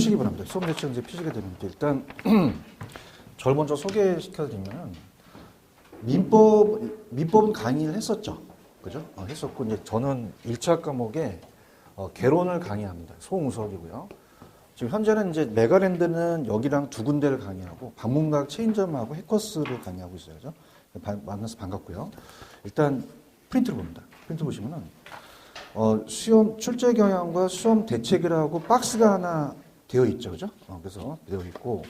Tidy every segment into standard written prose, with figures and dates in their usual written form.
피시기 바랍니다. 수업 내용 이제 피시게 되는데 일단 저를 먼저 소개시켜드리면 민법은 강의를 했었죠. 그죠? 했었고 이제 저는 1차 과목에 개론을 강의합니다. 소응수업이고요. 지금 현재는 이제 메가랜드는 여기랑 두 군데를 강의하고 방문각 체인점하고 해커스를 강의하고 있어요. 그죠? 만나서 반갑고요. 일단 프린트를 봅니다. 프린트 보시면은 시험 출제 경향과 시험 대책이라고 박스가 하나 되어 있죠. 그죠? 그래서 되어 있고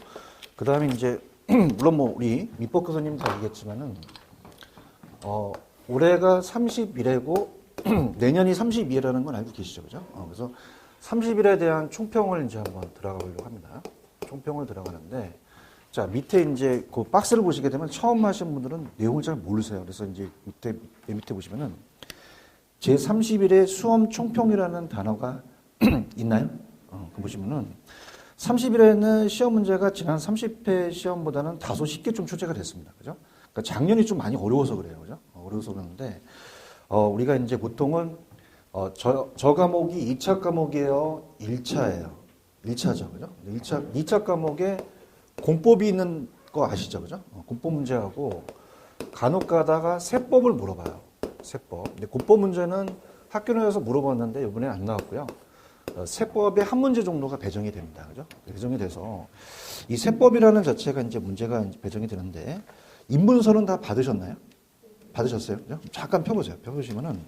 그 다음에 이제 물론 뭐 우리 민법 교수님도 알겠지만은 올해가 31회고 내년이 32회라는 건 알고 계시죠. 그죠? 그래서 30일에 대한 총평을 이제 한번 들어가 보려고 합니다. 총평을 들어가는데, 자, 밑에 이제 그 박스를 보시게 되면 처음 하신 분들은 내용을 잘 모르세요. 그래서 이제 밑에 보시면은 제31회 수험 총평이라는 단어가 있나요? 그 보시면은 30일에는 시험 문제가 지난 30회 시험보다는 다소 쉽게 좀 출제가 됐습니다. 그죠? 그러니까 작년이 좀 많이 어려워서 그래요. 그죠? 어려워서 그러는데, 우리가 이제 보통은 저 과목이 2차 과목이에요? 1차예요? 1차죠. 그죠? 2차 과목에 공법이 있는 거 아시죠? 그죠? 공법 문제하고 간혹 가다가 세법을 물어봐요. 세법. 근데 공법 문제는 학교에서 물어봤는데 이번에 안 나왔고요. 세법의 한 문제 정도가 배정이 됩니다. 그죠? 배정이 돼서 이 세법이라는 자체가 이제 문제가 배정이 되는데 인문서는 다 받으셨나요? 받으셨어요? 그죠? 잠깐 펴보세요. 펴보시면은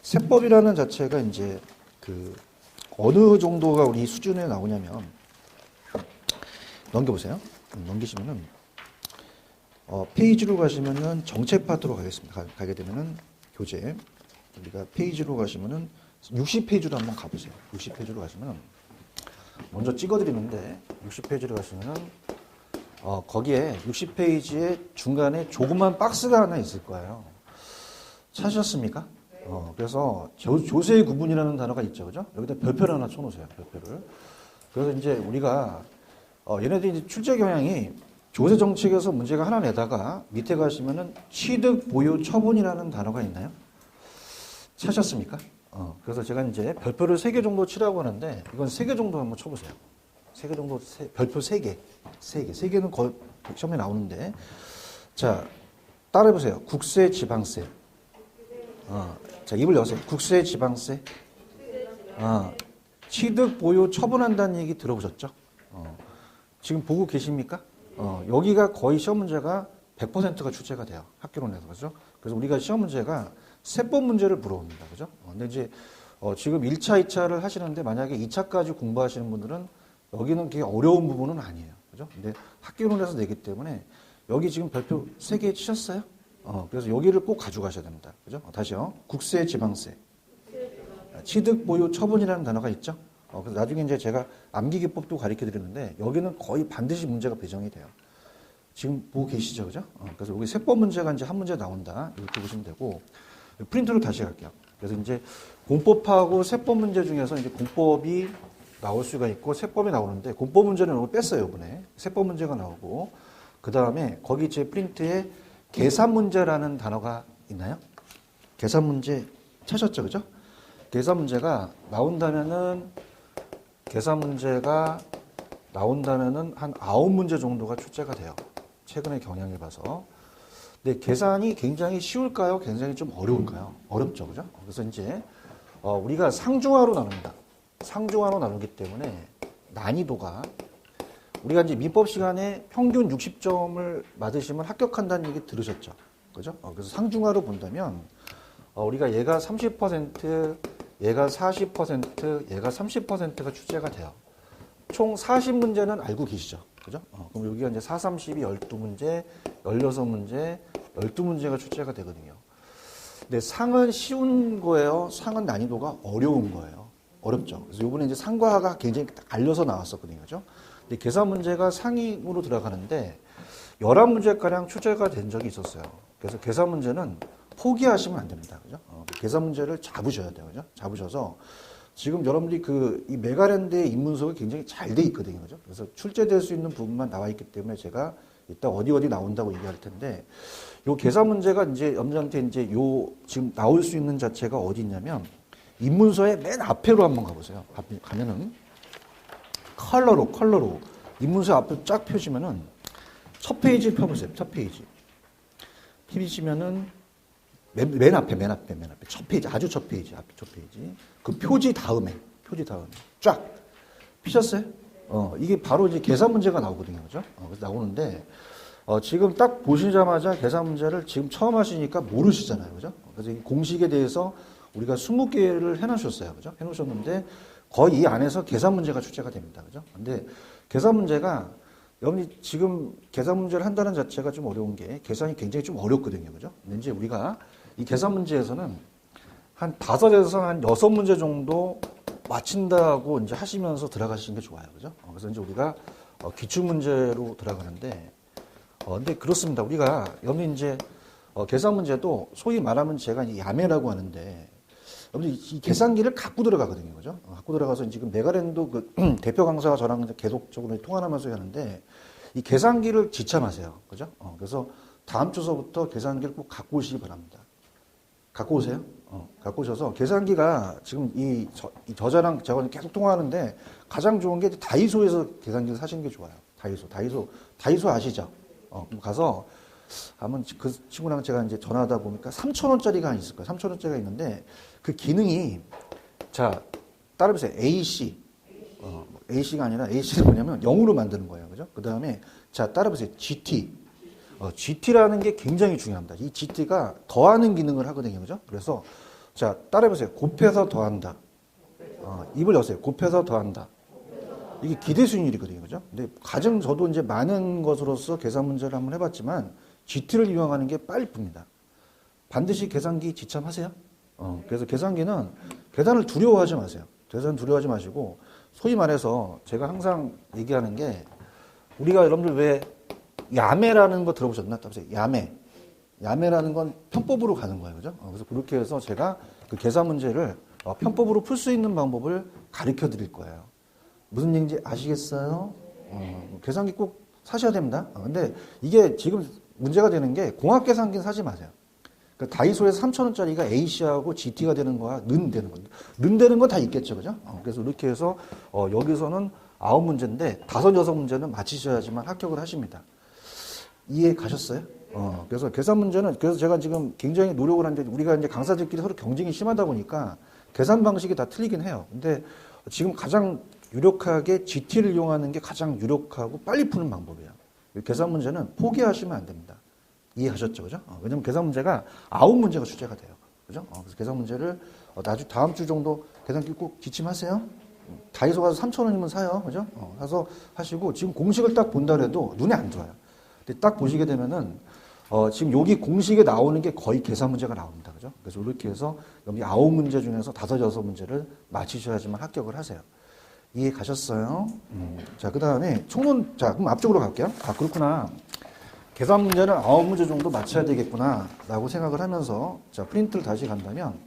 세법이라는 자체가 이제 그 어느 정도가 우리 수준에 나오냐면 넘겨보세요. 넘기시면은 페이지로 가시면은 정책 파트로 가겠습니다. 가게 되면은 교재 우리가 페이지로 가시면은 60페이지로 한번 가보세요. 60페이지로 가시면 먼저 찍어드리는데 60페이지로 가시면은 거기에 60페이지에 중간에 조그만 박스가 하나 있을 거예요. 찾으셨습니까? 그래서 조세 구분이라는 단어가 있죠. 그죠? 여기다 별표를 하나 쳐놓으세요. 별표를. 그래서 이제 우리가, 얘네들이 이제 출제 경향이 조세 정책에서 문제가 하나 내다가 밑에 가시면은 취득, 보유, 처분이라는 단어가 있나요? 찾으셨습니까? 그래서 제가 이제 별표를 3개 정도 치라고 하는데 이건 3개 정도 한번 쳐보세요. 3개 정도, 별표 3개. 3개는 거의 시험에 나오는데. 자, 따라해보세요. 국세, 지방세. 자, 입을 여세요. 국세, 지방세. 취득, 보유, 처분한다는 얘기 들어보셨죠? 지금 보고 계십니까? 여기가 거의 시험 문제가 100%가 출제가 돼요. 학교론에서. 그죠? 그래서 우리가 시험 문제가 세법 문제를 물어봅니다. 그죠? 근데 이제, 지금 1차, 2차를 하시는데 만약에 2차까지 공부하시는 분들은 여기는 그게 어려운 부분은 아니에요. 그죠? 근데 학교론에서 내기 때문에 여기 지금 별표 3개 치셨어요? 그래서 여기를 꼭 가져가셔야 됩니다. 그죠? 다시요. 국세, 지방세. 취득, 보유, 처분이라는 단어가 있죠? 그래서 나중에 이제 제가 암기기법도 가르쳐 드리는데 여기는 거의 반드시 문제가 배정이 돼요. 지금 보고 계시죠? 그죠? 그래서 여기 세법 문제가 이제 한 문제 나온다. 이렇게 보시면 되고, 프린트로 다시 갈게요. 그래서 이제 공법하고 세법 문제 중에서 이제 공법이 나올 수가 있고 세법이 나오는데 공법 문제는 이거 뺐어요, 이번에. 세법 문제가 나오고, 그 다음에 거기 제 프린트에 계산 문제라는 단어가 있나요? 계산 문제 찾았죠, 그죠? 계산 문제가 나온다면은 한 9문제 정도가 출제가 돼요. 최근의 경향을 봐서. 근데 계산이 굉장히 쉬울까요? 굉장히 좀 어려울까요? 어렵죠, 그죠? 그래서 이제 우리가 상중하로 나눕니다. 상중하로 나누기 때문에 난이도가 우리가 이제 민법 시간에 평균 60점을 맞으시면 합격한다는 얘기 들으셨죠? 그죠? 그래서 상중하로 본다면, 우리가 얘가 30%, 얘가 40%, 얘가 30%가 출제가 돼요. 총 40문제는 알고 계시죠? 그죠? 그럼 여기가 이제 4, 30이 12문제, 16문제, 12문제가 출제가 되거든요. 근데 상은 쉬운 거예요? 상은 난이도가 어려운 거예요? 어렵죠? 그래서 요번에 이제 상과 하가 굉장히 알려서 나왔었거든요. 그죠? 근데 계산 문제가 상위로 들어가는데 11문제가량 출제가 된 적이 있었어요. 그래서 계산 문제는 포기하시면 안 됩니다. 그죠? 계산 문제를 잡으셔야 돼요. 그죠? 잡으셔서 지금 여러분들이 이 메가랜드의 인문서가 굉장히 잘 돼 있거든요. 그죠? 그래서 출제될 수 있는 부분만 나와 있기 때문에 제가 이따 어디 나온다고 얘기할 텐데 요 계산 문제가 이제 여러분들한테 이제 지금 나올 수 있는 자체가 어디 있냐면 인문서의 맨 앞에로 한번 가보세요. 가면은 컬러로. 인문서 앞에 쫙 펴지면은 첫 페이지 펴보세요. 첫 페이지. 펴시면은 맨 앞에. 첫 페이지, 아주 첫 페이지. 앞에 첫 페이지. 그 표지 다음에. 쫙. 피셨어요? 이게 바로 이제 계산 문제가 나오거든요. 그죠? 그래서 나오는데, 지금 딱 보시자마자 계산 문제를 지금 처음 하시니까 모르시잖아요. 그죠? 그래서 이 공식에 대해서 우리가 20개를 해놓으셨어요. 그죠? 해놓으셨는데, 거의 이 안에서 계산 문제가 출제가 됩니다. 그죠? 근데 계산 문제가, 여러분이 지금 계산 문제를 한다는 자체가 좀 어려운 게, 계산이 굉장히 좀 어렵거든요. 그죠? 근데 이제 우리가 이 계산 문제에서는 한 5에서 한 6문제 정도 맞힌다고 이제 하시면서 들어가시는 게 좋아요. 그죠? 그래서 이제 우리가 기출 문제로 들어가는데, 근데 그렇습니다. 우리가 여러분 이제 계산 문제도 소위 말하면 제가 이 야매라고 하는데, 여러분 이 계산기를 갖고 들어가거든요. 그죠? 갖고 들어가서 지금 메가랜드 그 대표 강사가 저랑 계속적으로 통화하면서 하는데, 이 계산기를 지참하세요. 그죠? 그래서 다음 주서부터 계산기를 꼭 갖고 오시기 바랍니다. 갖고 오세요. 갖고 오셔서 계산기가 지금 이 저자랑 제가 계속 통화하는데 가장 좋은 게 다이소에서 계산기를 사시는 게 좋아요. 다이소 아시죠? 가서 한번 그 친구랑 제가 이제 전화하다 보니까 3,000원짜리가 있을 거예요. 3,000원짜리가 있는데 그 기능이 자 따라해보세요. AC가 아니라 AC는 뭐냐면 0으로 만드는 거예요. 그죠? 그 다음에 자 따라해보세요. GT라는 게 굉장히 중요합니다. 이 GT가 더하는 기능을 하거든요. 그죠? 그래서 자, 따라해보세요. 곱해서 더한다. 입을 여세요. 곱해서 더한다. 이게 기대수익률이거든요. 그죠? 근데 가장 저도 이제 많은 것으로서 계산 문제를 한번 해봤지만 GT를 이용하는 게 빨리 풉니다. 반드시 계산기 지참하세요. 그래서 계산기는 계산을 두려워하지 마세요. 계산 두려워하지 마시고 소위 말해서 제가 항상 얘기하는 게 우리가 여러분들 왜 야매라는 거 들어보셨나? 야매라는 건 편법으로 가는 거예요. 그죠? 그래서 그렇게 해서 제가 그 계산 문제를 편법으로 풀 수 있는 방법을 가르쳐 드릴 거예요. 무슨 얘기인지 아시겠어요? 계산기 꼭 사셔야 됩니다. 근데 이게 지금 문제가 되는 게 공학 계산기는 사지 마세요. 그러니까 다이소에서 3,000원짜리가 AC하고 GT가 되는 거와 는 되는 거. 는 되는 건 다 있겠죠. 그죠? 그래서 이렇게 해서 여기서는 9문제인데 5, 6문제는 맞히셔야지만 합격을 하십니다. 이해 가셨어요? 그래서 계산 문제는, 그래서 제가 지금 굉장히 노력을 하는데, 우리가 이제 강사들끼리 서로 경쟁이 심하다 보니까 계산 방식이 다 틀리긴 해요. 근데 지금 가장 유력하게 GT를 이용하는 게 가장 유력하고 빨리 푸는 방법이에요. 계산 문제는 포기하시면 안 됩니다. 이해하셨죠? 그죠? 왜냐면 계산 문제가 9문제가 출제가 돼요. 그죠? 그래서 계산 문제를 다음 주 정도 계산기 꼭 지침하세요. 다이소 가서 3,000원이면 사요. 그죠? 사서 하시고, 지금 공식을 딱 본다 그래도 눈에 안 들어와요. 딱 보시게 되면은 지금 여기 공식에 나오는 게 거의 계산 문제가 나옵니다. 그죠? 그래서 이렇게 해서 여기 9문제 중에서 5, 6문제를 맞히셔야지만 합격을 하세요. 이해 가셨어요? 자, 그 다음에 총론, 자, 그럼 앞쪽으로 갈게요. 그렇구나. 계산 문제는 9문제 정도 맞춰야 되겠구나. 라고 생각을 하면서, 자, 프린트를 다시 간다면,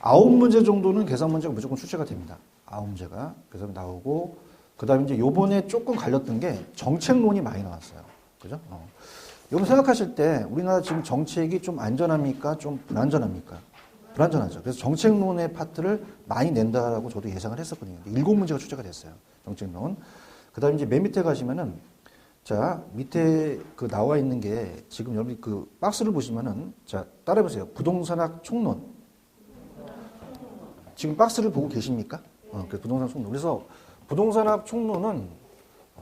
9문제 정도는 계산 문제가 무조건 출제가 됩니다. 9문제가. 그래서 나오고, 그 다음에 이제 요번에 조금 갈렸던 게 정책론이 많이 나왔어요. 그죠? 여러분 생각하실 때 우리나라 지금 정책이 좀 안전합니까? 좀 불안전합니까? 불안전하죠. 그래서 정책론의 파트를 많이 낸다라고 저도 예상을 했었거든요. 7문제가 출제가 됐어요. 정책론. 그 다음에 이제 맨 밑에 가시면은 자, 밑에 그 나와 있는 게 지금 여기 그 박스를 보시면은 자, 따라해보세요. 부동산학 총론. 지금 박스를 보고 계십니까? 그 부동산 총론. 그래서 부동산학 총론은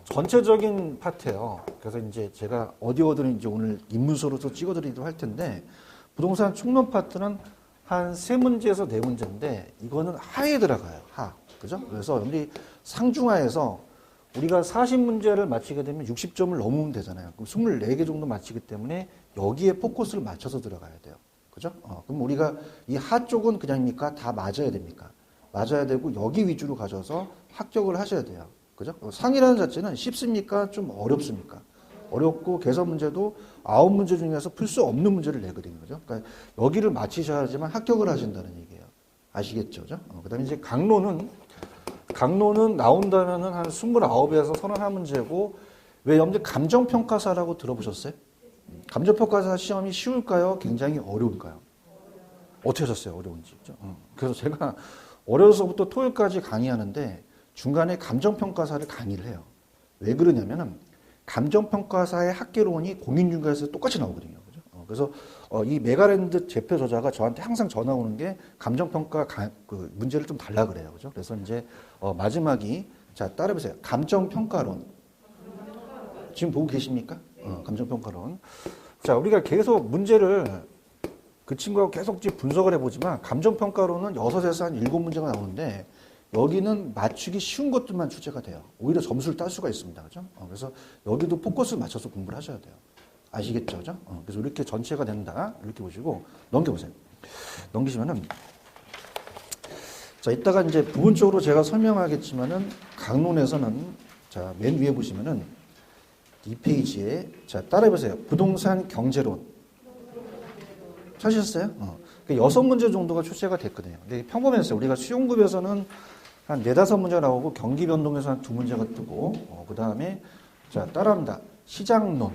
전체적인 파트예요. 그래서 이제 제가 어디든 이제 오늘 입문서로서 찍어드리도록 할 텐데, 부동산 총론 파트는 한 3문제에서 4문제인데, 이거는 하에 들어가요. 하. 그죠? 그래서 우리 상중하에서 우리가 40문제를 맞히게 되면 60점을 넘으면 되잖아요. 그럼 24개 정도 맞히기 때문에 여기에 포커스를 맞춰서 들어가야 돼요. 그죠? 그럼 우리가 이 하 쪽은 그냥입니까? 다 맞아야 됩니까? 맞아야 되고 여기 위주로 가셔서 합격을 하셔야 돼요. 그죠? 상이라는 자체는 쉽습니까? 좀 어렵습니까? 어렵고 계산 문제도 9문제 중에서 풀 수 없는 문제를 내거든요. 그죠? 그러니까 여기를 맞히셔야지만 합격을 하신다는 얘기예요. 아시겠죠? 그죠? 그다음에 이제 강론은 나온다면은 한 29에서 31문제고, 왜 여러분들 감정평가사라고 들어보셨어요? 감정평가사 시험이 쉬울까요? 굉장히 어려울까요? 어떻게 하셨어요? 어려운지. 그래서 제가 어려서부터 토요일까지 강의하는데 중간에 감정평가사를 강의를 해요. 왜 그러냐면은 감정평가사의 학계론이 공인중개사에서 똑같이 나오거든요. 그죠? 그래서 이 메가랜드 제표 저자가 저한테 항상 전화 오는 게 감정평가 그 문제를 좀 달라 그래요. 그죠? 그래서 이제 마지막이 자 따라해보세요. 감정평가론. 지금 보고 계십니까? 감정평가론. 자, 우리가 계속 문제를 그 친구하고 계속 분석을 해보지만 감정평가론은 6에서 한 7문제가 나오는데 여기는 맞추기 쉬운 것들만 출제가 돼요. 오히려 점수를 딸 수가 있습니다. 그죠? 그래서 여기도 포커스를 맞춰서 공부를 하셔야 돼요. 아시겠죠? 그죠? 그래서 이렇게 전체가 된다. 이렇게 보시고 넘겨보세요. 넘기시면은 자, 이따가 이제 부분적으로 제가 설명하겠지만은 강론에서는 자, 맨 위에 보시면은 이 페이지에 자, 따라해보세요. 부동산 경제론. 찾으셨어요? 6문제 정도가 출제가 됐거든요. 근데 평범했어요. 우리가 수용급에서는 한 4, 5문제 나오고 경기 변동에서 한 2문제가 뜨고 그 다음에 자 따라합니다. 시장론.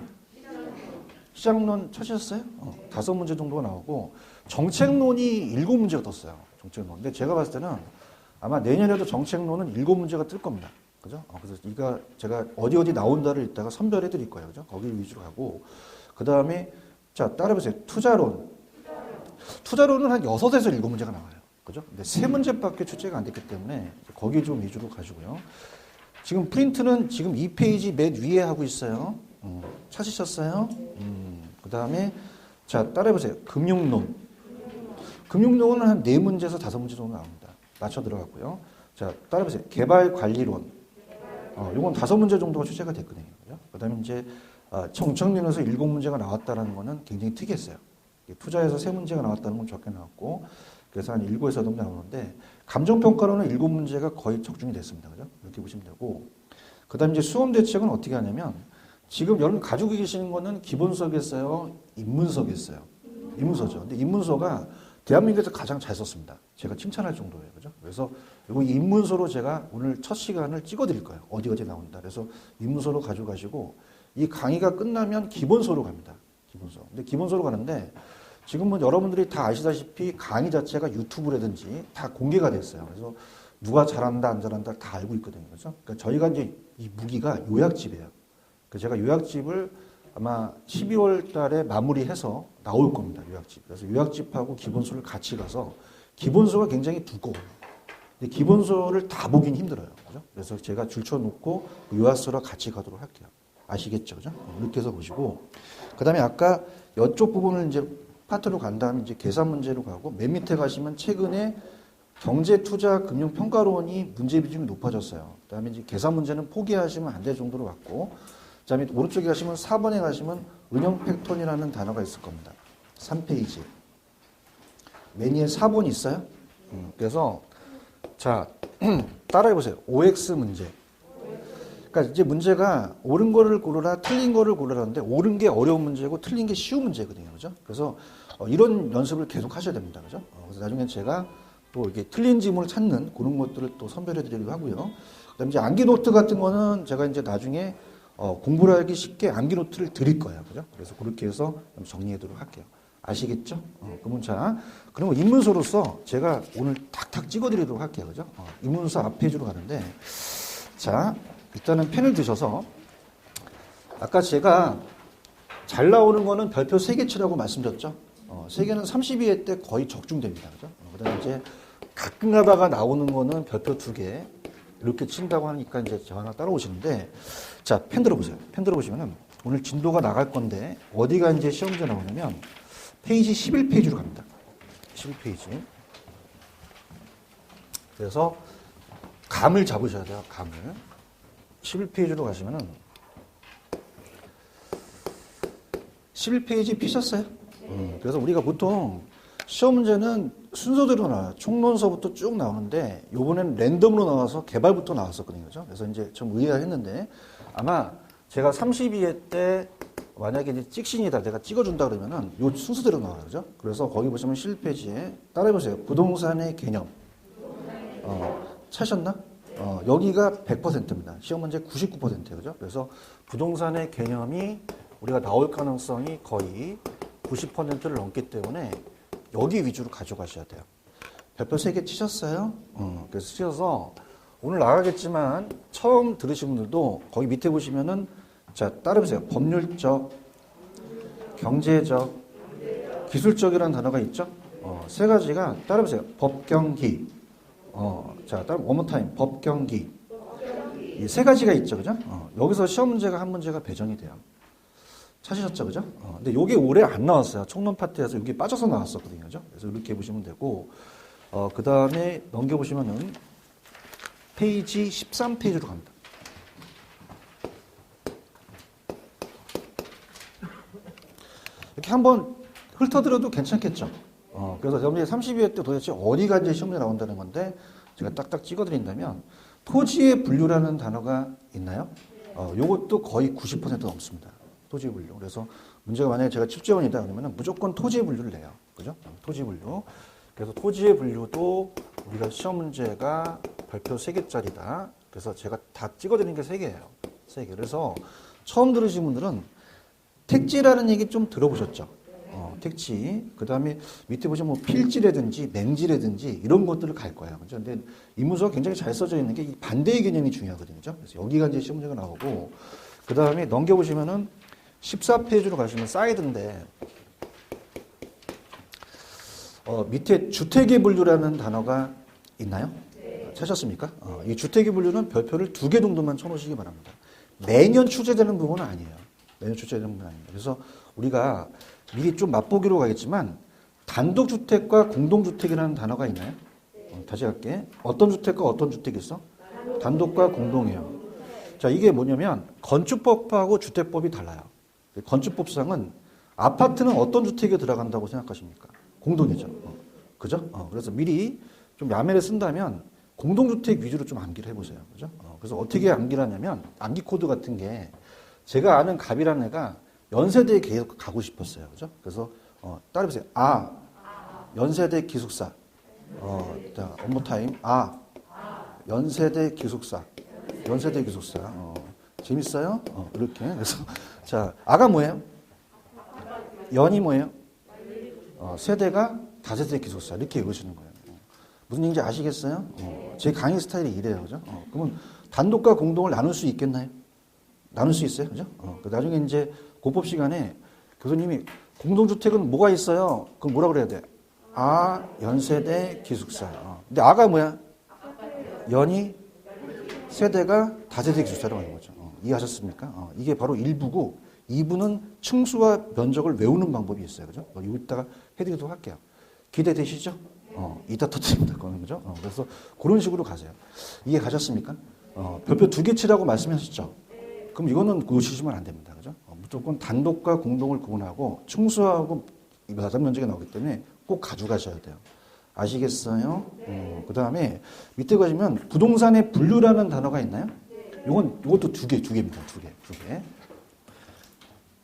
시장론 찾으셨어요? 5문제 정도가 나오고 정책론이 7문제가 떴어요. 정책론. 근데 제가 봤을 때는 아마 내년에도 정책론은 7문제가 뜰 겁니다. 그죠? 그래서 이거 제가 어디 나온다를 이따가 선별해 드릴 거예요. 그죠? 거기를 위주로 하고 그 다음에 자 따라해보세요. 투자론은 한 6에서 7문제가 나와요. 그죠? 근데 3문제밖에 출제가 안 됐기 때문에 거기 좀 위주로 가지고요. 지금 프린트는 지금 2페이지 맨 위에 하고 있어요. 찾으셨어요? 그 다음에 자 따라해보세요. 금융론. 금융론은 한 4문제에서 5문제 정도 나옵니다. 맞춰 들어갔고요. 자 따라해보세요. 개발관리론. 이건 5문제 정도가 출제가 됐거든요. 그죠? 그 다음에 이제 정책론에서 7문제가 나왔다는 거는 굉장히 특이했어요. 투자에서 3문제가 나왔다는 건 적게 나왔고 그래서 한 7에서 8개 나오는데 감정평가로는 7문제가 거의 적중이 됐습니다. 그죠? 이렇게 보시면 되고 그 다음에 이제 수험 대책은 어떻게 하냐면 지금 여러분 가지고 계시는 거는 기본서겠어요? 인문서겠어요? 인문서죠. 근데 인문서가 대한민국에서 가장 잘 썼습니다. 제가 칭찬할 정도예요. 그죠? 그래서 이거 인문서로 제가 오늘 첫 시간을 찍어 드릴 거예요. 어디 나온다. 그래서 인문서로 가져가시고 이 강의가 끝나면 기본서로 갑니다. 기본서. 근데 기본서로 가는데 지금은 여러분들이 다 아시다시피 강의 자체가 유튜브라든지 다 공개가 됐어요. 그래서 누가 잘한다 안 잘한다 다 알고 있거든요. 그렇죠? 그러니까 저희가 이제 이 무기가 요약집이에요. 그래서 제가 요약집을 아마 12월 달에 마무리해서 나올 겁니다. 요약집. 그래서 요약집하고 기본서를 같이 가서 기본서가 굉장히 두꺼워요. 근데 기본서를 다 보긴 힘들어요. 그죠? 그래서 제가 줄쳐놓고 요약서랑 같이 가도록 할게요. 아시겠죠? 그죠? 이렇게 해서 보시고 그 다음에 아까 이쪽 부분을 이제 파트로 간 다음에 이제 계산 문제로 가고 맨 밑에 가시면 최근에 경제, 투자, 금융 평가론이 문제 비중이 높아졌어요. 그 다음에 이제 계산 문제는 포기하시면 안 될 정도로 갔고 그 다음에 오른쪽에 가시면 4번에 가시면 은영 패턴이라는 단어가 있을 겁니다. 3페이지. 맨 위에 4번 있어요? 그래서 자 따라해보세요. OX 문제. 그러니까 이제 문제가 옳은 거를 고르라, 틀린 거를 고르라는데 옳은 게 어려운 문제고 틀린 게 쉬운 문제거든요, 그죠? 그래서 이런 연습을 계속 하셔야 됩니다, 그죠? 그래서 나중에 제가 또 이렇게 틀린 지문을 찾는 그런 것들을 또 선별해드리려고 하고요. 그다음에 이제 암기 노트 같은 거는 제가 이제 나중에 공부를 하기 쉽게 암기 노트를 드릴 거예요, 그죠? 그래서 그렇게 해서 정리하도록 할게요. 아시겠죠? 그러면 자, 그러면 인문서로서 제가 오늘 탁탁 찍어드리도록 할게요, 그죠? 인문서 앞 페이지로 가는데, 자. 일단은 펜을 드셔서 아까 제가 잘 나오는 거는 별표 3개 치라고 말씀드렸죠. 3개는 32회 때 거의 적중됩니다. 그죠? 그다음에 이제 가끔 가다가 나오는 거는 별표 2개 이렇게 친다고 하니까 이제 저 하나 따라오시는데 자, 펜 들어보세요. 펜 들어보시면은 오늘 진도가 나갈 건데 어디가 이제 시험 문제 나오냐면 페이지 11페이지로 갑니다. 11페이지. 그래서 감을 잡으셔야 돼요. 감을. 11페이지로 가시면은 11페이지 피셨어요? 그래서 우리가 보통 시험 문제는 순서대로 나와요. 총론서부터 쭉 나오는데 요번에는 랜덤으로 나와서 개발부터 나왔었거든요. 그죠? 그래서 이제 좀 의아했는데 아마 제가 32회 때 만약에 이제 찍신이다 내가 찍어준다 그러면은 요 순서대로 나와요. 그죠? 그래서 거기 보시면 11페이지에 따라해보세요. 부동산의 개념. 찾으셨나? 여기가 100%입니다. 시험 문제 99%예요. 그죠? 그래서 부동산의 개념이 우리가 나올 가능성이 거의 90%를 넘기 때문에 여기 위주로 가져가셔야 돼요. 별표 3개 치셨어요? 그래서 치셔서 오늘 나가겠지만 처음 들으신 분들도 거기 밑에 보시면은 자, 따라해보세요. 법률적, 경제적, 기술적이라는 단어가 있죠? 세 가지가 따라해보세요. 법경기. 자, 따라 one more time. 법경기. 이 세 가지가 있죠, 그죠? 여기서 시험 문제가 한 문제가 배정이 돼요. 찾으셨죠, 그죠? 근데 요게 올해 안 나왔어요. 총론 파트에서 요게 빠져서 나왔었거든요, 그죠? 그래서 이렇게 보시면 되고, 그 다음에 넘겨보시면은 페이지 13페이지로 갑니다. 이렇게 한번 훑어드려도 괜찮겠죠? 그래서 여러분들이 32회 때 도대체 어디가 이제 시험에 나온다는 건데, 제가 딱딱 찍어드린다면, 토지의 분류라는 단어가 있나요? 요것도 거의 90% 넘습니다. 토지 분류. 그래서 문제가 만약에 제가 집재원이다 그러면 무조건 토지의 분류를 내요. 그죠? 토지 분류. 그래서 토지의 분류도 우리가 시험 문제가 발표 3개짜리다. 그래서 제가 다 찍어드린 게 3개예요. 3개. 그래서 처음 들으신 분들은 택지라는 얘기 좀 들어보셨죠? 택지. 그 다음에 밑에 보시면 뭐 필지라든지 맹지라든지 이런 것들을 갈 거예요. 그죠? 근데 이 문서가 굉장히 잘 써져 있는 게 이 반대의 개념이 중요하거든요. 그래서 여기가 이제 시험 문제가 나오고, 그 다음에 넘겨보시면은 14페이지로 가시면 사이드인데, 밑에 주택의 분류라는 단어가 있나요? 찾았습니까? 이 주택의 분류는 별표를 2개 정도만 쳐놓으시기 바랍니다. 매년 출제되는 부분은 아니에요. 매년 출제되는 부분은 아니에요. 그래서 우리가 미리 좀 맛보기로 가겠지만, 단독주택과 공동주택이라는 단어가 있나요? 다시 할게. 어떤 주택과 어떤 주택이 있어? 단독과 공동이에요. 자, 이게 뭐냐면 건축법하고 주택법이 달라요. 건축법상은 아파트는 어떤 주택에 들어간다고 생각하십니까? 공동이죠. 그죠? 그래서 미리 좀 야매를 쓴다면 공동주택 위주로 좀 암기를 해보세요. 그죠? 그래서 어떻게 암기를 하냐면 암기 코드 같은 게, 제가 아는 갑이라는 애가 연세대에 계속 가고 싶었어요. 그죠? 그래서 따라해보세요. 연세대 기숙사. 자, one more time. 연세대 기숙사. 연세대 기숙사. 재밌어요? 이렇게. 그래서 자, 아가 뭐예요? 연이 뭐예요? 세대가 다세대 기숙사. 이렇게 읽으시는 거예요. 무슨 얘기인지 아시겠어요? 제 강의 스타일이 이래요. 그죠? 그러면 단독과 공동을 나눌 수 있겠나요? 나눌 수 있어요. 그죠? 나중에 이제 고법 시간에 교수님이 공동주택은 뭐가 있어요? 그럼 뭐라 그래야 돼? 연세대 기숙사. 근데 아가 뭐야? 연이 세대가 다세대 기숙사라고 하는 거죠. 이해하셨습니까? 이게 바로 1부고, 2부는 층수와 면적을 외우는 방법이 있어요. 그죠? 이따가 해드리도록 할게요. 기대되시죠? 이따 터뜨립니다. 그거는. 그죠? 그래서 그런 식으로 가세요. 이해 가셨습니까? 별표 2개 치라고 말씀하셨죠? 그럼 이거는 놓치시면 안 됩니다. 그죠? 무조건 단독과 공동을 구분하고 층수하고 마당 면적이 나오기 때문에 꼭 가져가셔야 돼요. 아시겠어요? 그 다음에 밑에 가시면 부동산의 분류라는 단어가 있나요? 이것도 2개입니다. 2개.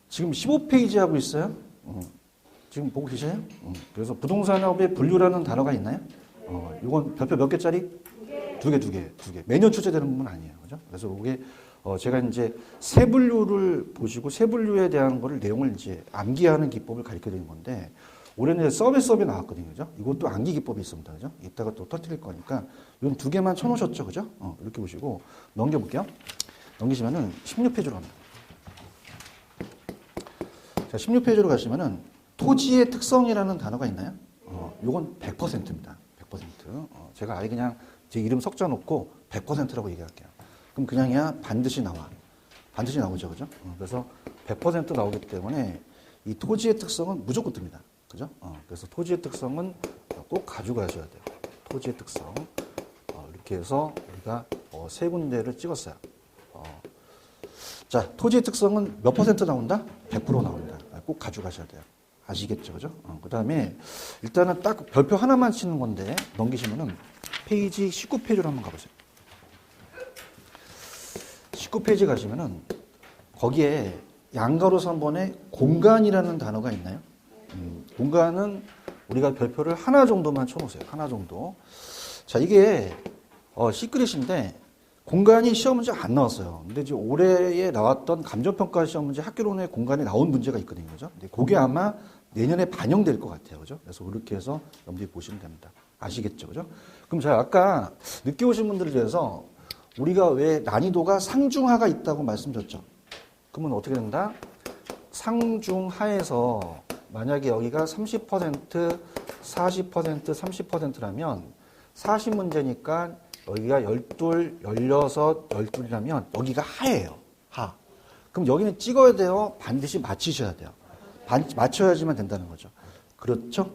지금 15페이지 하고 있어요? 지금 보고 계세요? 그래서 부동산업의 분류라는 단어가 있나요? 이건 별표 몇 개짜리? 2개. 매년 출제되는 부분 아니에요. 그죠? 그래서 이게 제가 이제 세분류를 보시고 세분류에 대한 거를 내용을 이제 암기하는 기법을 가르쳐 드리는 건데, 올해는 서비스업이 나왔거든요. 그죠? 이것도 암기 기법이 있습니다. 그죠? 이따가 또 터뜨릴 거니까 이건 2개만 쳐놓으셨죠. 그죠? 이렇게 보시고 넘겨볼게요. 넘기시면은 16페이지로 갑니다. 자, 16페이지로 가시면은 토지의 특성이라는 단어가 있나요? 요건 100%입니다. 100%. 제가 아예 그냥 제 이름 석자 놓고 100%라고 얘기할게요. 그럼 그냥이야 반드시 나와. 반드시 나오죠. 그죠? 그래서 100% 나오기 때문에 이 토지의 특성은 무조건 뜹니다. 그죠? 그래서 토지의 특성은 꼭 가져가셔야 돼요. 토지의 특성. 이렇게 해서 우리가 3군데를 찍었어요. 자, 토지의 특성은 몇 % 나온다? 100% 나온다. 꼭 가져가셔야 돼요. 아시겠죠? 그죠? 그 다음에 일단은 딱 별표 하나만 치는 건데 넘기시면은 페이지 19페이지로 한번 가보세요. 19페이지 가시면은 거기에 양가로 3번에 공간이라는 단어가 있나요? 공간은 우리가 별표를 하나 정도만 쳐놓으세요. 하나 정도. 자, 이게 시크릿인데 공간이 시험 문제 안 나왔어요. 근데 이제 올해에 나왔던 감정평가 시험 문제 학교론에 공간에 나온 문제가 있거든요. 그죠? 근데 그게 아마 내년에 반영될 것 같아요. 그죠? 그래서 그렇게 해서 여러분들이 보시면 됩니다. 아시겠죠? 그죠? 그럼 제가 아까 늦게 오신 분들을 위해서 우리가 왜 난이도가 상중하가 있다고 말씀드렸죠? 그러면 어떻게 된다? 상중하에서 만약에 여기가 30%, 40%, 30%라면 40문제니까 여기가 12, 16, 12이라면 여기가 하예요. 하. 그럼 여기는 찍어야 돼요? 반드시 맞히셔야 돼요. 맞춰야지만 된다는 거죠. 그렇죠?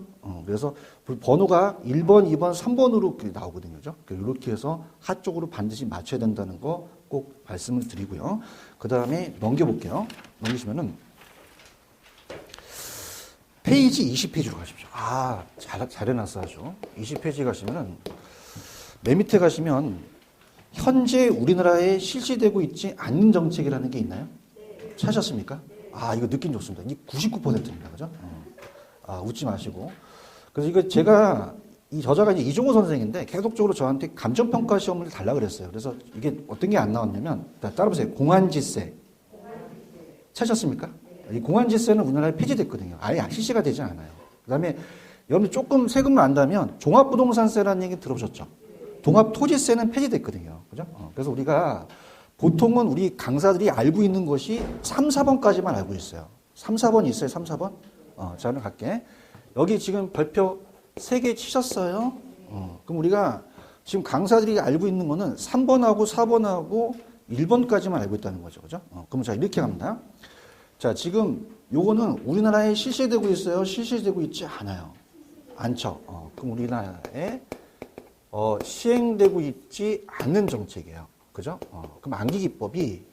그래서 번호가 1번, 2번, 3번으로 나오거든요. 그죠? 이렇게 해서 하 쪽으로 반드시 맞춰야 된다는 거 꼭 말씀을 드리고요. 그 다음에 넘겨볼게요. 넘기시면은 페이지 20페이지로 가십시오. 아, 잘 해놨어 아주. 20페이지 가시면은 맨 밑에 가시면 현재 우리나라에 실시되고 있지 않는 정책이라는 게 있나요? 찾으셨습니까? 아, 이거 느낌 좋습니다. 이게 99%입니다. 그죠? 아, 웃지 마시고. 그래서 이거 제가, 이 저자가 이제 이종호 선생인데 계속적으로 저한테 감정평가 시험을 달라 그랬어요. 그래서 이게 어떤 게 안 나왔냐면, 따라보세요. 공안지세. 찾으셨습니까? 이 공안지세는 우리나라에 폐지됐거든요. 아예 실시가 되지 않아요. 그 다음에 여러분 조금 세금을 안다면 종합부동산세라는 얘기 들어보셨죠? 종합토지세는 폐지됐거든요. 그죠? 그래서 우리가 보통은 우리 강사들이 알고 있는 것이 3, 4번까지만 알고 있어요. 3, 4번 있어요? 3, 4번? 자, 오늘 갈게. 여기 지금 별표 3개 치셨어요? 그럼 우리가 지금 강사들이 알고 있는 거는 3번하고 4번하고 1번까지만 알고 있다는 거죠. 그죠? 그럼 자, 이렇게 갑니다. 자, 지금 요거는 우리나라에 실시되고 있어요? 실시되고 있지 않아요? 않죠? 그럼 우리나라에 시행되고 있지 않는 정책이에요. 그죠? 그럼 암기기법이,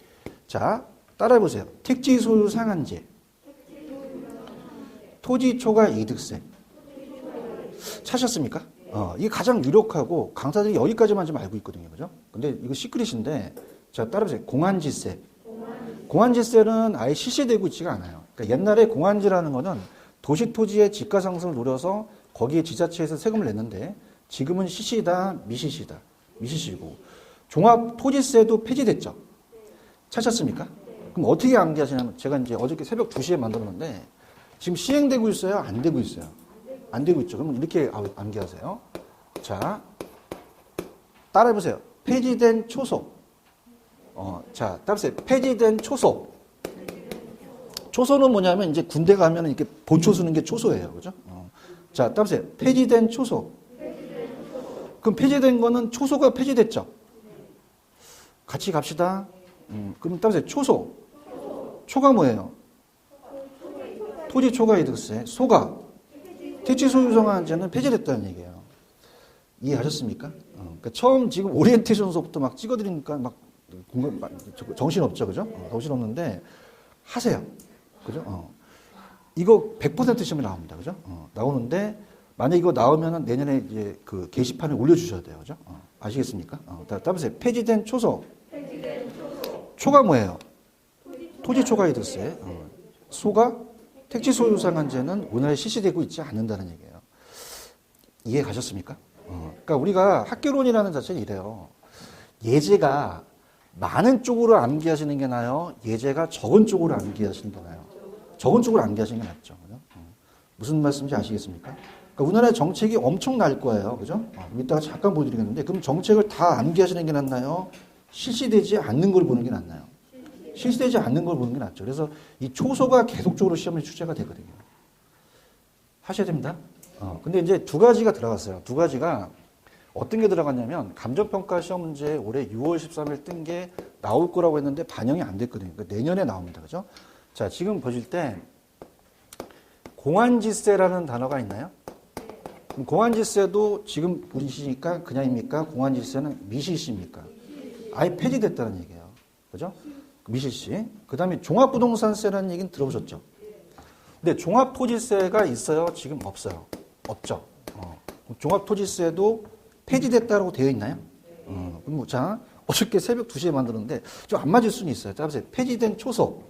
자, 따라해보세요. 택지 소유 상한제, 토지 초과 이득세. 찾으셨습니까? 이게 가장 유력하고 강사들이 여기까지만 좀 알고 있거든요. 그죠? 근데 이거 시크릿인데, 자, 따라해보세요. 공안지세. 공안지세는 아예 실시되고 있지가 않아요. 그러니까 옛날에 공안지라는 거는 도시 토지의 지가 상승을 노려서 거기에 지자체에서 세금을 냈는데 지금은 시시다, 미시시다. 미시시고. 종합토지세도 폐지됐죠? 찾으셨습니까? 그럼 어떻게 암기하시냐면 제가 이제 어저께 새벽 2시에 만들었는데 지금 시행되고 있어요? 안 되고 있어요? 안 되고 있죠. 그럼 이렇게 암기하세요. 자, 따라해보세요. 폐지된 초소. 자, 따라해보세요. 폐지된 초소. 초소는 뭐냐면 이제 군대 가면 이렇게 보초 쓰는 게 초소예요. 그죠? 자, 따라해보세요. 폐지된 초소. 그럼 폐지된 거는 초소가 폐지됐죠? 같이 갑시다. 그럼 따라서 초소. 초가 뭐예요? 토지 초과 이득세. 소가. 택지 소유 상한제는 폐지됐다는 얘기예요. 이해하셨습니까? 그러니까 처음 지금 오리엔테이션 수업부터 막 찍어드리니까 막 정신없죠. 그죠? 정신없는데 하세요. 그죠? 이거 100% 시험에 나옵니다. 그죠? 나오는데 만약 이거 나오면 내년에 이제 그 게시판에 올려주셔야 돼요. 그죠? 아시겠습니까? 따라서 폐지된 초소. 초가 뭐예요? 토지 초과 이득세. 소가 택지 소유 상한제는 우리나라에 실시되고 있지 않는다는 얘기예요. 이해 가셨습니까? 그러니까 우리가 학개론이라는 자체는 이래요. 예제가 많은 쪽으로 암기하시는 게 나아요? 예제가 적은 쪽으로 암기하시는 게 나아요? 적은 쪽으로 암기하시는 게 낫죠. 그죠? 무슨 말씀인지 아시겠습니까? 그러니까 우리나라의 정책이 엄청 날 거예요. 그죠? 이따가 잠깐 보여드리겠는데, 그럼 정책을 다 암기하시는 게 낫나요? 실시되지 않는 걸 보는 게 낫나요? 실시되지 않는 걸 보는 게 낫죠. 그래서 이 초소가 계속적으로 시험에 출제가 되거든요. 하셔야 됩니다. 근데 이제 두 가지가 들어갔어요. 두 가지가 어떤 게 들어갔냐면, 감정평가 시험 문제 올해 6월 13일 뜬 게 나올 거라고 했는데 반영이 안 됐거든요. 그러니까 내년에 나옵니다. 그죠? 자, 지금 보실 때, 공안지세라는 단어가 있나요? 그럼 공안지세도 지금 보시니까 그냥입니까? 공안지세는 미실시입니까? 아예 폐지됐다는 얘기예요. 그죠? 미실시. 그 다음에 종합부동산세라는 얘기는 들어보셨죠? 근데 종합토지세가 있어요? 지금 없어요? 없죠? 종합토지세도 폐지됐다고 되어 있나요? 그럼 자, 어저께 새벽 2시에 만들었는데 좀 안 맞을 수는 있어요. 따라서 폐지된 초소.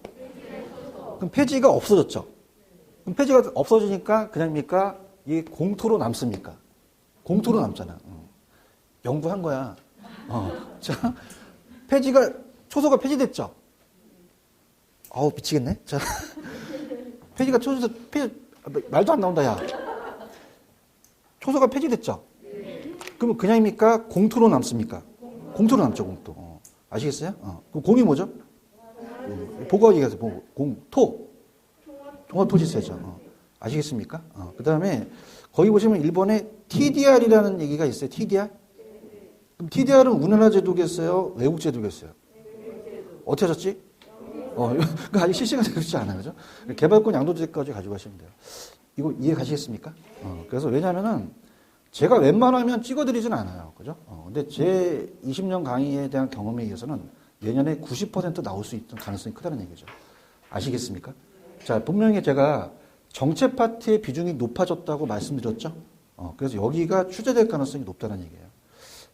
그럼 폐지가 없어졌죠? 그럼 폐지가 없어지니까 그냥입니까? 이게 공토로 남습니까? 공토로 남잖아. 연구한 거야. 자, 초소가 폐지됐죠? 아우, 미치겠네. 자, 말도 안 나온다, 야. 초소가 폐지됐죠? 그럼 그냥입니까? 공토로 남습니까? 공토로 남죠, 공토. 아시겠어요? 그럼 공이 뭐죠? 보고 얘기하세요. 공토. 종합토지세죠. 아시겠습니까? 그 다음에 거기 보시면 일본에 TDR이라는 얘기가 있어요. TDR? 그럼 TDR은 우리나라 제도겠어요? 외국 제도겠어요? 어떻게 하셨지? 그러니까 아직 실시간 되지 않아요. 그죠? 개발권 양도제까지 가지고 가시면 돼요. 이거 이해 가시겠습니까? 그래서 왜냐면은 제가 웬만하면 찍어드리진 않아요. 그죠? 근데 제 20년 강의에 대한 경험에 의해서는 내년에 90% 나올 수 있는 가능성이 크다는 얘기죠. 아시겠습니까? 자, 분명히 제가 정책 파트의 비중이 높아졌다고 말씀드렸죠? 그래서 여기가 추제될 가능성이 높다는 얘기예요.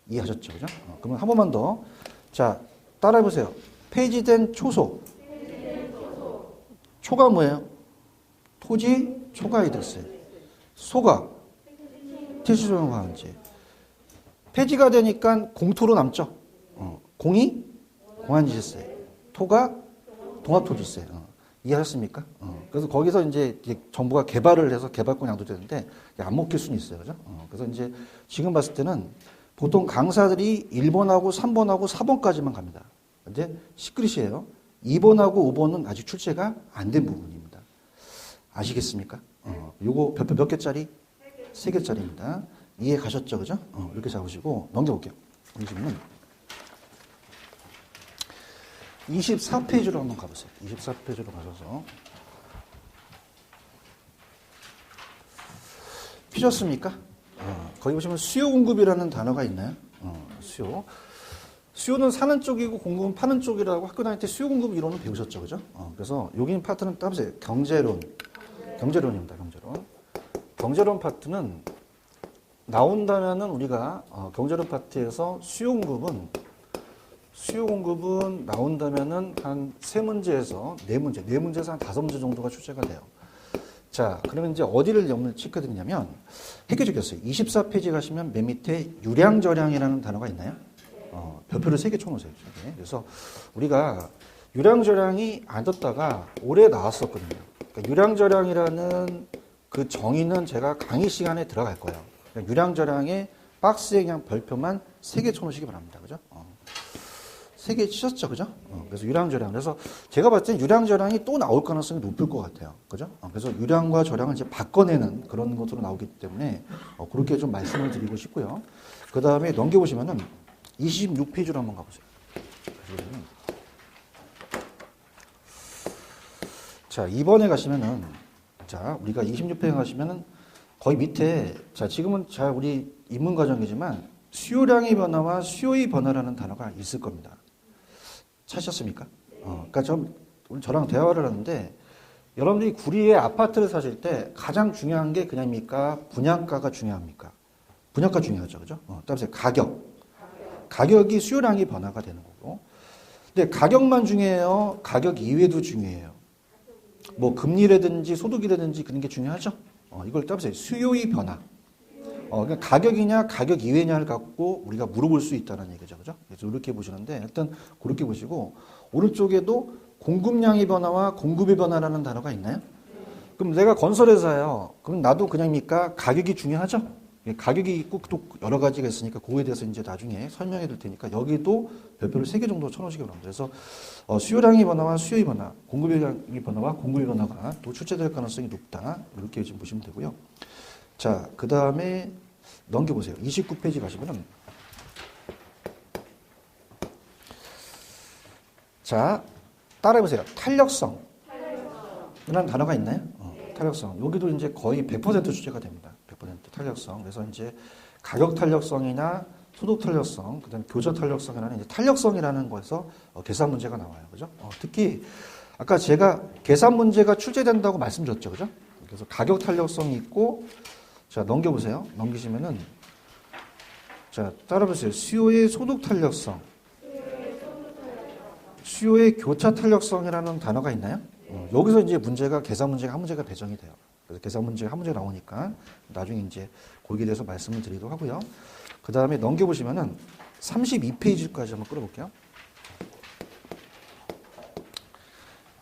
이해하셨죠? 그죠? 그러면 한 번만 더. 자, 따라해보세요. 폐지된 초소. 초가 뭐예요? 토지, 초과이득세. 소가 택시소유과한지. 폐지가 되니까 공토로 남죠. 공이 공한지세. 토가 종합토지세. 이해하셨습니까? 그래서 거기서 이제 정부가 개발을 해서 개발권 양도되는데 안 먹힐 수는 있어요. 그죠? 그래서 이제 지금 봤을 때는 보통 강사들이 1번하고 3번하고 4번까지만 갑니다. 근데 시크릿이에요. 2번하고 5번은 아직 출제가 안 된 부분입니다. 아시겠습니까? 요거 별표 몇 개짜리? 3개짜리입니다. 이해 가셨죠? 그죠? 이렇게 잡으시고 넘겨볼게요. 넘기시면 24페이지로 한번 가보세요. 24페이지로 가셔서 피셨습니까? 거기 보시면 수요 공급이라는 단어가 있나요? 수요. 수요는 사는 쪽이고 공급은 파는 쪽이라고 학교 다닐 때 수요 공급 이론을 배우셨죠, 그죠? 그래서 여기 파트는 따보세요. 경제론입니다. 경제론 파트는 나온다면은 우리가 경제론 파트에서 수요 공급은 나온다면은 한 3문제에서 4문제에서 한 5문제 정도가 출제가 돼요. 자, 그러면 이제 어디를 염을 체크드리냐면 해결적이었어요. 24페이지 가시면 맨 밑에 유량저량이라는 단어가 있나요? 별표를 3개 쳐놓으세요. 그래서 우리가 유량저량이 안 떴다가 올해 나왔었거든요. 그러니까 유량저량이라는 그 정의는 제가 강의 시간에 들어갈 거예요. 그러니까 유량저량의 박스에 그냥 별표만 3개 쳐놓으시기 바랍니다. 그죠? 3개 치셨죠? 그죠? 그래서 유량저량. 그래서 제가 봤을 때 유량저량이 또 나올 가능성이 높을 것 같아요. 그죠? 그래서 유량과 저량을 이제 바꿔내는 그런 것으로 나오기 때문에 그렇게 좀 말씀을 드리고 싶고요. 그 다음에 넘겨보시면은 26페이지로 한번 가보세요. 자, 2번에 가시면은, 자, 우리가 26페이지에 가시면은 거의 밑에, 자, 지금은 잘 우리 입문 과정이지만 수요량의 변화와 수요의 변화라는 단어가 있을 겁니다. 찾으셨습니까? 그러니까 저랑 대화를 하는데 여러분들이 구리에 아파트를 사실 때 가장 중요한 게 그냥입니까? 분양가가 중요합니까? 분양가 중요하죠. 그죠? 따라서 가격이 수요량이 변화가 되는 거고. 근데 가격만 중요해요? 가격 이외에도 중요해요. 뭐 금리라든지 소득이라든지 그런 게 중요하죠. 이걸 따라서 수요의 변화. 그러니까 가격이냐 가격 이외냐를 갖고 우리가 물어볼 수 있다는 얘기죠. 그죠? 그래서 이렇게 보시는데 일단 그렇게 보시고 오른쪽에도 공급량의 변화와 공급의 변화라는 단어가 있나요? 그럼 내가 건설회사예요. 그럼 나도 그냥입니까? 가격이 중요하죠? 가격이 있고 또 여러 가지가 있으니까 그거에 대해서 이제 나중에 설명해 드릴 테니까 여기도 별표를 3개 정도 쳐놓으시기 바랍니다. 그래서 수요량의 변화와 수요의 변화, 공급량의 변화와 공급의 변화가 또 출제될 가능성이 높다. 이렇게 지금 보시면 되고요. 자, 그 다음에 넘겨보세요. 29페이지 가시면은 자, 따라해보세요. 탄력성. 이라는 단어가 있나요? 탄력성. 여기도 이제 거의 100% 출제가 됩니다. 100% 탄력성. 그래서 이제 가격 탄력성이나 소득 탄력성, 그 다음에 교저 탄력성이라는 이제 탄력성이라는 거에서 계산 문제가 나와요. 그죠? 특히 아까 제가 계산 문제가 출제된다고 말씀드렸죠. 그죠? 그래서 가격 탄력성이 있고, 자, 넘겨보세요. 넘기시면은, 자, 따라보세요. 수요의 소득 탄력성. 수요의 교차 탄력성이라는 단어가 있나요? 여기서 이제 문제가, 계산 문제가 한 문제가 배정이 돼요. 그래서 계산 문제가 한 문제 나오니까 나중에 이제 거기에 대해서 말씀을 드리도록 하고요. 그 다음에 넘겨보시면은 32페이지까지 한번 끌어볼게요.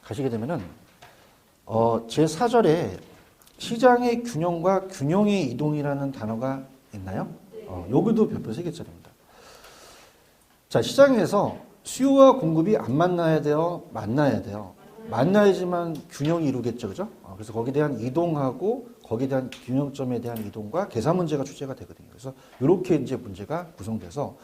가시게 되면은, 제 4절에 시장의 균형과 균형의 이동이라는 단어가 있나요? 네. 여기도 별표 3개짜리입니다. 자, 시장에서 수요와 공급이 안 만나야 돼요? 만나야 돼요. 만나야지만 균형이 이루겠죠, 그죠? 그래서 거기에 대한 이동하고 거기에 대한 균형점에 대한 이동과 계산 문제가 출제가 되거든요. 그래서 이렇게 이제 문제가 구성돼서